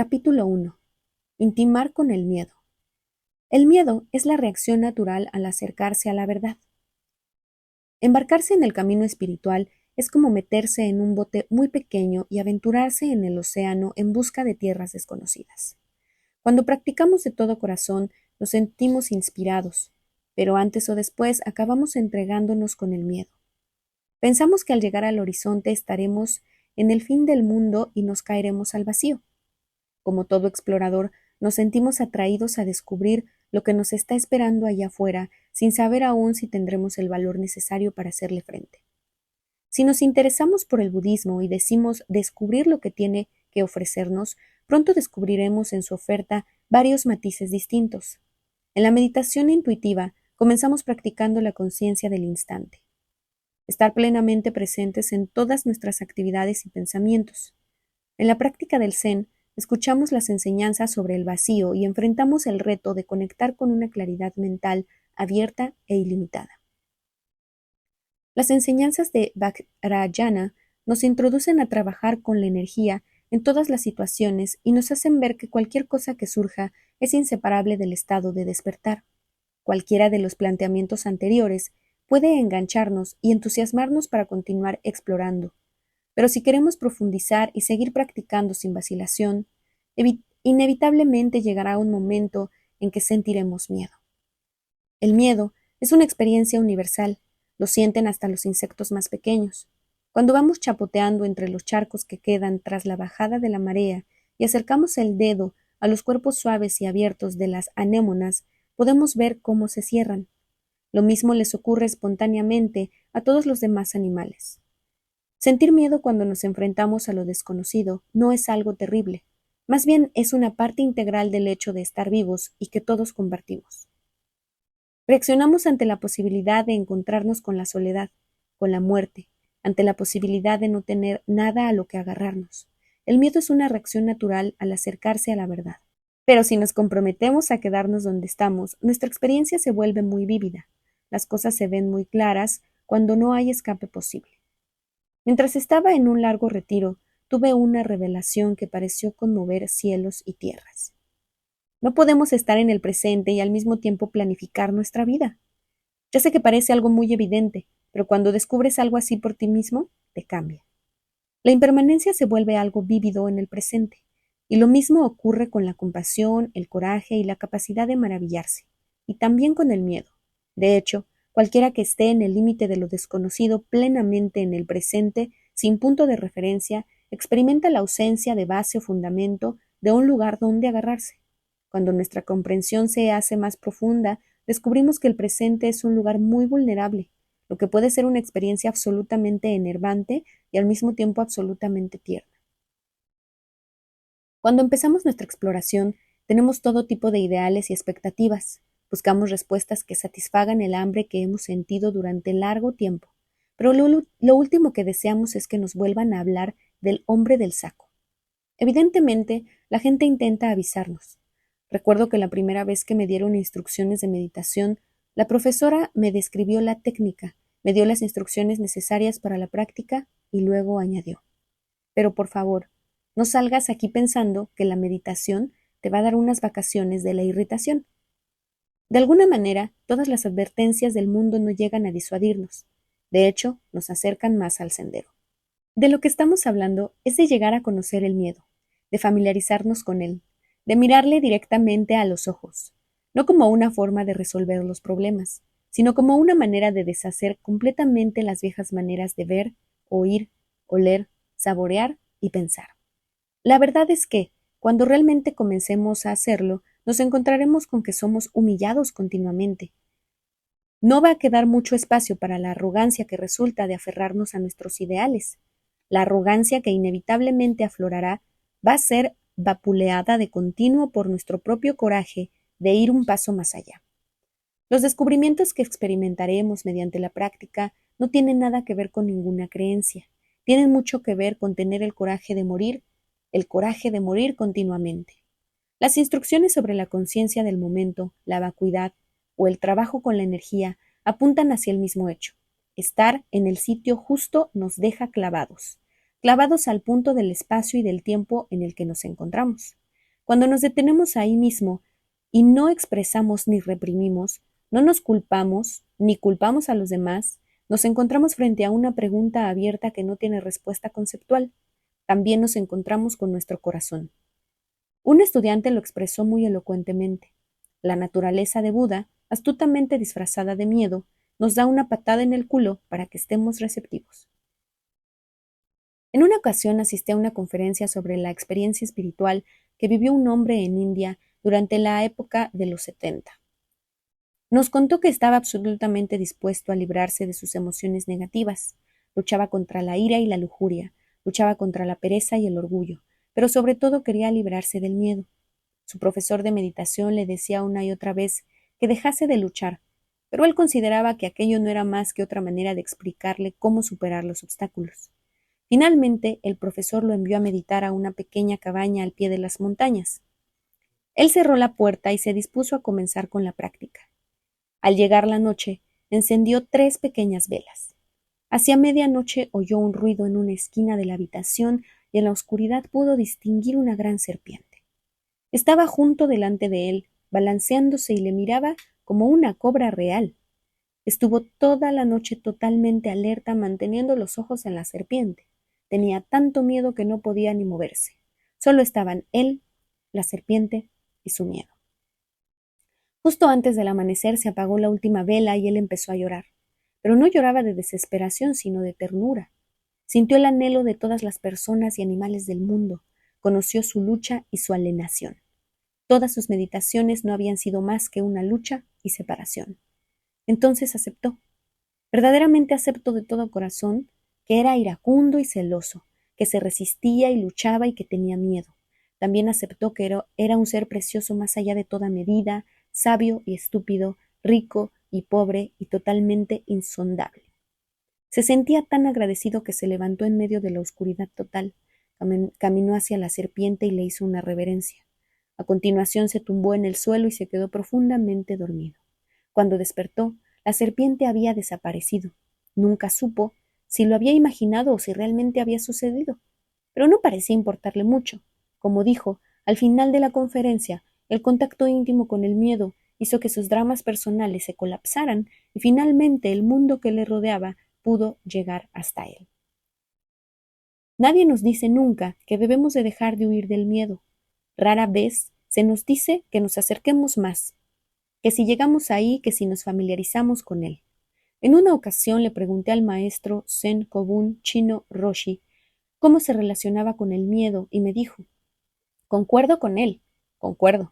Capítulo 1. Intimar con el miedo. El miedo es la reacción natural al acercarse a la verdad. Embarcarse en el camino espiritual es como meterse en un bote muy pequeño y aventurarse en el océano en busca de tierras desconocidas. Cuando practicamos de todo corazón, nos sentimos inspirados, pero antes o después acabamos entregándonos con el miedo. Pensamos que al llegar al horizonte estaremos en el fin del mundo y nos caeremos al vacío. Como todo explorador, nos sentimos atraídos a descubrir lo que nos está esperando allá afuera, sin saber aún si tendremos el valor necesario para hacerle frente. Si nos interesamos por el budismo y decimos descubrir lo que tiene que ofrecernos, pronto descubriremos en su oferta varios matices distintos. En la meditación intuitiva, comenzamos practicando la conciencia del instante. Estar plenamente presentes en todas nuestras actividades y pensamientos. En la práctica del Zen, escuchamos las enseñanzas sobre el vacío y enfrentamos el reto de conectar con una claridad mental abierta e ilimitada. Las enseñanzas de Vajrayana nos introducen a trabajar con la energía en todas las situaciones y nos hacen ver que cualquier cosa que surja es inseparable del estado de despertar. Cualquiera de los planteamientos anteriores puede engancharnos y entusiasmarnos para continuar explorando. Pero si queremos profundizar y seguir practicando sin vacilación, inevitablemente llegará un momento en que sentiremos miedo. El miedo es una experiencia universal, lo sienten hasta los insectos más pequeños. Cuando vamos chapoteando entre los charcos que quedan tras la bajada de la marea y acercamos el dedo a los cuerpos suaves y abiertos de las anémonas, podemos ver cómo se cierran. Lo mismo les ocurre espontáneamente a todos los demás animales. Sentir miedo cuando nos enfrentamos a lo desconocido no es algo terrible, más bien es una parte integral del hecho de estar vivos y que todos compartimos. Reaccionamos ante la posibilidad de encontrarnos con la soledad, con la muerte, ante la posibilidad de no tener nada a lo que agarrarnos. El miedo es una reacción natural al acercarse a la verdad. Pero si nos comprometemos a quedarnos donde estamos, nuestra experiencia se vuelve muy vívida. Las cosas se ven muy claras cuando no hay escape posible. Mientras estaba en un largo retiro, tuve una revelación que pareció conmover cielos y tierras. No podemos estar en el presente y al mismo tiempo planificar nuestra vida. Ya sé que parece algo muy evidente, pero cuando descubres algo así por ti mismo, te cambia. La impermanencia se vuelve algo vívido en el presente, y lo mismo ocurre con la compasión, el coraje y la capacidad de maravillarse, y también con el miedo. De hecho, cualquiera que esté en el límite de lo desconocido plenamente en el presente, sin punto de referencia, experimenta la ausencia de base o fundamento de un lugar donde agarrarse. Cuando nuestra comprensión se hace más profunda, descubrimos que el presente es un lugar muy vulnerable, lo que puede ser una experiencia absolutamente enervante y al mismo tiempo absolutamente tierna. Cuando empezamos nuestra exploración, tenemos todo tipo de ideales y expectativas. Buscamos respuestas que satisfagan el hambre que hemos sentido durante largo tiempo, pero lo último que deseamos es que nos vuelvan a hablar del hombre del saco. Evidentemente, la gente intenta avisarnos. Recuerdo que la primera vez que me dieron instrucciones de meditación, la profesora me describió la técnica, me dio las instrucciones necesarias para la práctica y luego añadió: pero por favor, no salgas aquí pensando que la meditación te va a dar unas vacaciones de la irritación. De alguna manera, todas las advertencias del mundo no llegan a disuadirnos. De hecho, nos acercan más al sendero. De lo que estamos hablando es de llegar a conocer el miedo, de familiarizarnos con él, de mirarle directamente a los ojos, no como una forma de resolver los problemas, sino como una manera de deshacer completamente las viejas maneras de ver, oír, oler, saborear y pensar. La verdad es que, cuando realmente comencemos a hacerlo, nos encontraremos con que somos humillados continuamente. No va a quedar mucho espacio para la arrogancia que resulta de aferrarnos a nuestros ideales. La arrogancia que inevitablemente aflorará va a ser vapuleada de continuo por nuestro propio coraje de ir un paso más allá. Los descubrimientos que experimentaremos mediante la práctica no tienen nada que ver con ninguna creencia. Tienen mucho que ver con tener el coraje de morir continuamente. Las instrucciones sobre la conciencia del momento, la vacuidad o el trabajo con la energía apuntan hacia el mismo hecho. Estar en el sitio justo nos deja clavados, clavados al punto del espacio y del tiempo en el que nos encontramos. Cuando nos detenemos ahí mismo y no expresamos ni reprimimos, no nos culpamos ni culpamos a los demás, nos encontramos frente a una pregunta abierta que no tiene respuesta conceptual. También nos encontramos con nuestro corazón. Un estudiante lo expresó muy elocuentemente. La naturaleza de Buda, astutamente disfrazada de miedo, nos da una patada en el culo para que estemos receptivos. En una ocasión asistí a una conferencia sobre la experiencia espiritual que vivió un hombre en India durante la época de los 70. Nos contó que estaba absolutamente dispuesto a librarse de sus emociones negativas. Luchaba contra la ira y la lujuria, luchaba contra la pereza y el orgullo, pero sobre todo quería librarse del miedo. Su profesor de meditación le decía una y otra vez que dejase de luchar, pero él consideraba que aquello no era más que otra manera de explicarle cómo superar los obstáculos. Finalmente, el profesor lo envió a meditar a una pequeña cabaña al pie de las montañas. Él cerró la puerta y se dispuso a comenzar con la práctica. Al llegar la noche, encendió 3 pequeñas velas. Hacia medianoche oyó un ruido en una esquina de la habitación y en la oscuridad pudo distinguir una gran serpiente. Estaba junto delante de él, balanceándose y le miraba como una cobra real. Estuvo toda la noche totalmente alerta, manteniendo los ojos en la serpiente. Tenía tanto miedo que no podía ni moverse. Solo estaban él, la serpiente y su miedo. Justo antes del amanecer se apagó la última vela y él empezó a llorar. Pero no lloraba de desesperación, sino de ternura. Sintió el anhelo de todas las personas y animales del mundo. Conoció su lucha y su alienación. Todas sus meditaciones no habían sido más que una lucha y separación. Entonces aceptó. Verdaderamente aceptó de todo corazón que era iracundo y celoso, que se resistía y luchaba y que tenía miedo. También aceptó que era un ser precioso más allá de toda medida, sabio y estúpido, rico y pobre y totalmente insondable. Se sentía tan agradecido que se levantó en medio de la oscuridad total, caminó hacia la serpiente y le hizo una reverencia. A continuación se tumbó en el suelo y se quedó profundamente dormido. Cuando despertó, la serpiente había desaparecido. Nunca supo si lo había imaginado o si realmente había sucedido, pero no parecía importarle mucho. Como dijo, al final de la conferencia, el contacto íntimo con el miedo hizo que sus dramas personales se colapsaran y finalmente el mundo que le rodeaba pudo llegar hasta él. Nadie nos dice nunca que debemos de dejar de huir del miedo. Rara vez se nos dice que nos acerquemos más, que si llegamos ahí, que si nos familiarizamos con él. En una ocasión le pregunté al maestro Zen Kobun Chino Roshi cómo se relacionaba con el miedo y me dijo, concuerdo con él, concuerdo,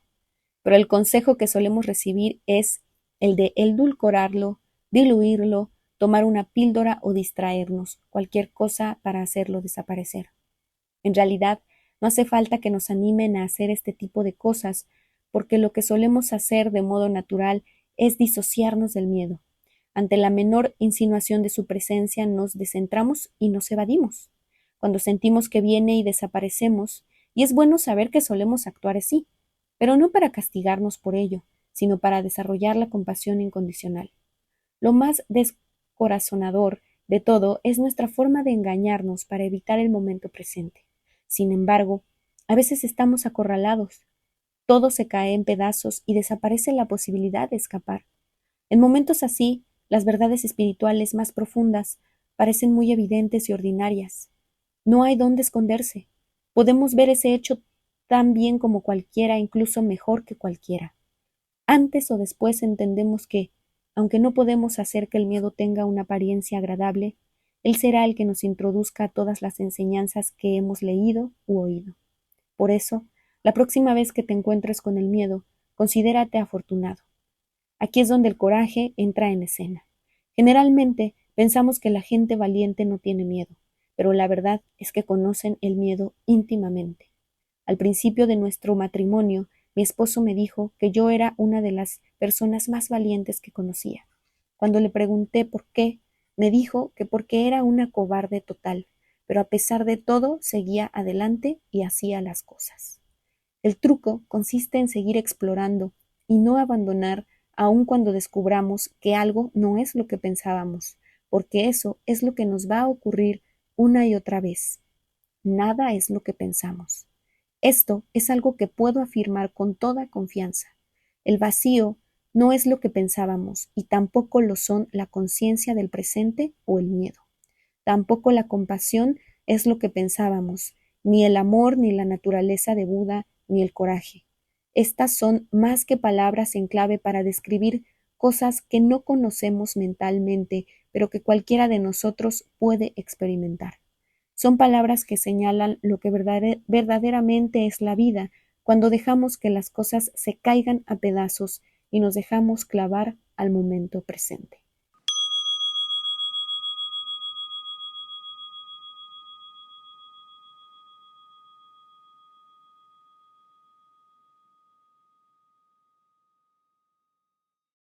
pero el consejo que solemos recibir es el de edulcorarlo, diluirlo, tomar una píldora o distraernos, cualquier cosa para hacerlo desaparecer. En realidad, no hace falta que nos animen a hacer este tipo de cosas, porque lo que solemos hacer de modo natural es disociarnos del miedo. Ante la menor insinuación de su presencia nos descentramos y nos evadimos. Cuando sentimos que viene y desaparecemos, y es bueno saber que solemos actuar así, pero no para castigarnos por ello, sino para desarrollar la compasión incondicional. Lo más descorazonador de todo es nuestra forma de engañarnos para evitar el momento presente. Sin embargo, a veces estamos acorralados, todo se cae en pedazos y desaparece la posibilidad de escapar. En momentos así, las verdades espirituales más profundas parecen muy evidentes y ordinarias. No hay dónde esconderse. Podemos ver ese hecho tan bien como cualquiera, incluso mejor que cualquiera. Antes o después entendemos que, aunque no podemos hacer que el miedo tenga una apariencia agradable, él será el que nos introduzca a todas las enseñanzas que hemos leído u oído. Por eso, la próxima vez que te encuentres con el miedo, considérate afortunado. Aquí es donde el coraje entra en escena. Generalmente pensamos que la gente valiente no tiene miedo, pero la verdad es que conocen el miedo íntimamente. Al principio de nuestro matrimonio, mi esposo me dijo que yo era una de las personas más valientes que conocía. Cuando le pregunté por qué, me dijo que porque era una cobarde total, pero a pesar de todo seguía adelante y hacía las cosas. El truco consiste en seguir explorando y no abandonar aun cuando descubramos que algo no es lo que pensábamos, porque eso es lo que nos va a ocurrir una y otra vez. Nada es lo que pensamos. Esto es algo que puedo afirmar con toda confianza. El vacío no es lo que pensábamos y tampoco lo son la conciencia del presente o el miedo. Tampoco la compasión es lo que pensábamos, ni el amor, ni la naturaleza de Buda, ni el coraje. Estas son más que palabras en clave para describir cosas que no conocemos mentalmente, pero que cualquiera de nosotros puede experimentar. Son palabras que señalan lo que verdaderamente es la vida, cuando dejamos que las cosas se caigan a pedazos y nos dejamos clavar al momento presente.